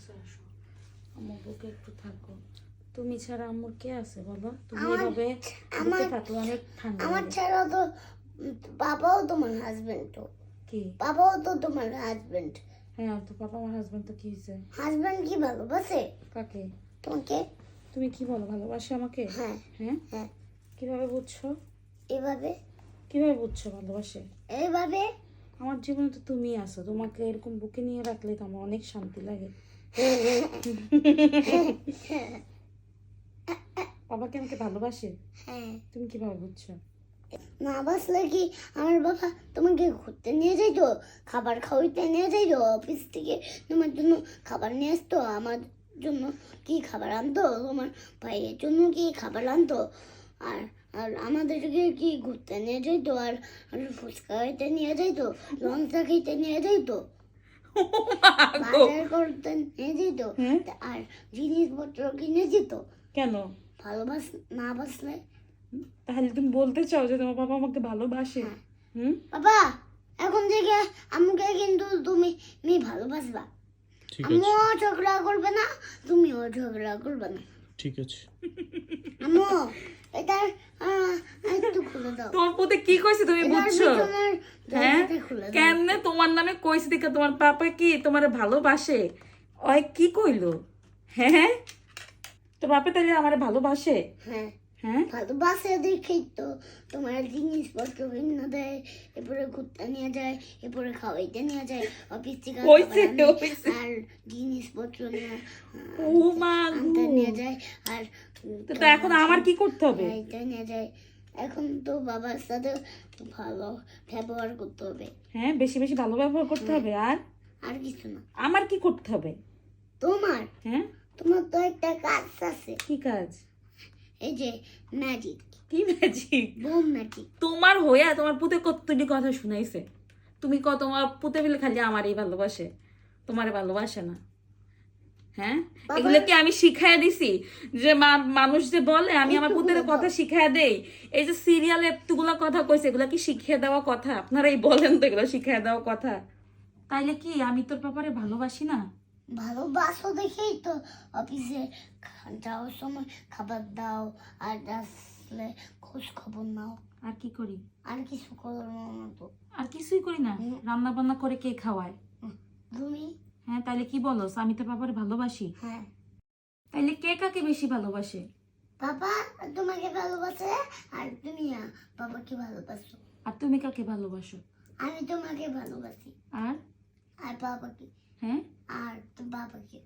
কাছে আসো, আমার বুকে একটু থাকো। তুমি ছাড়া আম্মুর কে আছে বলো? তুমি এভাবে বুকে থাকলে অনেক ঠান্ডা আমার লাগে। ছাড়া তো বাবাও তোমার হাজবেন্ড তো। কি? বাবাও তো তোমার হাজবেন্ড। হ্যাঁ, তো পাপা আমার হাজবেন্ড, তো কি হয়েছে? হাজবেন্ড কি ভালোবাসে কাকে? তোমাকে? তুমি কি বলো, ভালোবাসে আমাকে? হ্যাঁ হ্যাঁ, হ্যাঁ। কিভাবে বুঝছো? এভাবে কিভাবে বুঝছো ভালোবাসে? এইভাবে। আমার জীবনে তো তুমি আছো, তোমাকে এরকম বুকে নিয়ে রাখলে তো আমার অনেক শান্তি লাগে। বাবাকে আমাকে ভালোবাসে? হ্যাঁ। তুমি কিভাবে বুঝছো? না বাসলে কি আমার বাবা তোমাকে ঘুরতে নিয়ে যাইতো, খাবার খাওয়াইতে নিয়ে যাইতো, অফিস থেকে তোমার জন্য খাবার নিয়ে আসতো, আমার জন্য কি খাবার আনতো, তোমার ভাইয়ের জন্য কি খাবার আনতো, আর আর আমাদেরকে কি ঘুরতে নিয়ে যাইতো, আর আর ফুচকা খাইতে নিয়ে যাইতো, লঙ্কা খাইতে নিয়ে যাইতো, বাজার করতে নিয়ে যেত, হুম? আর জিনিসপত্র কিনে যেত। কেন? ভালোবাস না বাসলে? তাহলে তুমি বলতে চাও যে তোমার বাবা আমাকে ভালোবাসে? হ্যাঁ। হুম? বাবা, এখন থেকে আমাকে কিন্তু তুমি ভালোবাসবা। ঠিক আছে, আম্মুও ঝগড়া করবে না, তুমিও ঝগড়া করবে না। ঠিক আছে। আম্মু, এটা একটু খুলে দাও। তোমার প্রতি কি কইছে তুমি এটার বুঝছো? পিছনের হ্যাঁ, দরজাটা খুলে দাও। কেমনে তোমার নামে কইছে দিকে তোমার পাপা কি তোমার ভালোবাসে? ওই কি কইলো? হ্যাঁ, তো বাপে তাহলে আমারে ভালোবাসে? হ্যাঁ, হ্যাঁ, ভালোবাসে দেখেই তো তোমার জিনিসপত্র কিনে দেয়, এরপরে ঘুরতে নিয়ে যায়, এরপরে খাওয়াইতে নিয়ে যায়, অফিস থেকে হইছে, খাবার আনে, হইছে। আর জিনিসপত্র নিয়ে ও মা গো। আনতে নিয়ে যায়, আর তো এখন আমার কি করতে হবে? খাইতে নিয়ে যায়। এখন তো বাবার সাথে ভালো ব্যবহার করতে হবে, হ্যাঁ, বেশি বেশি ভালো ব্যবহার করতে হবে। আর আর কিছু না। আমার কি করতে হবে? তোমার হ্যাঁ, তোমার তো একটা কাজ আছে, কি কাজ? এই যে ম্যাজিক, কি ম্যাজিক? Bomb magic. তোমার হইয়া তোমার পুতে কতটি কথা শুনাইছে? তুমি কত তোমার পুতে বলে খালি আমারই ভালোবাসে, তোমারে ভালোবাসে না? হ্যাঁ, বাবা- এগুলো কি আমি শিখাইয়া দিছি? যে মানুষ যে বলে আমি আমার পুতের কথা শিখাইয়া দেই, এই যে সিরিয়ালে এতগুলা কথা কইছে, এগুলা কি শিখিয়ে দেওয়া কথা? আপনারাই বলেন তো, এগুলো শিখাইয়া দেওয়া কথা? তাইলে কি আমি তোর ব্যাপারে ভালোবাসি না? ভালোবাসো দেখেই তো অফিসে যাওয়ার সময় খাবার দাও, আর আসলে খোঁজ খবর নাও। আর কি করি? আর কিছু করো না তো। আর কিছুই করি না? রান্না বান্না করে কে খাওয়ায়? তুমি? হ্যাঁ, তাইলে কি বলো, আমি তোর ব্যাপারে ভালোবাসি? হ্যাঁ। তাইলে কে কাকে বেশি ভালোবাসে? বাবা তোমাকে ভালোবাসে, আর তুমি বাবাকে ভালোবাসো। আর তুমি কাকে ভালোবাসো? আমি তোমাকে ভালোবাসি, আর আর বাবাকে, হ্যাঁ, আর তো বাবাকে।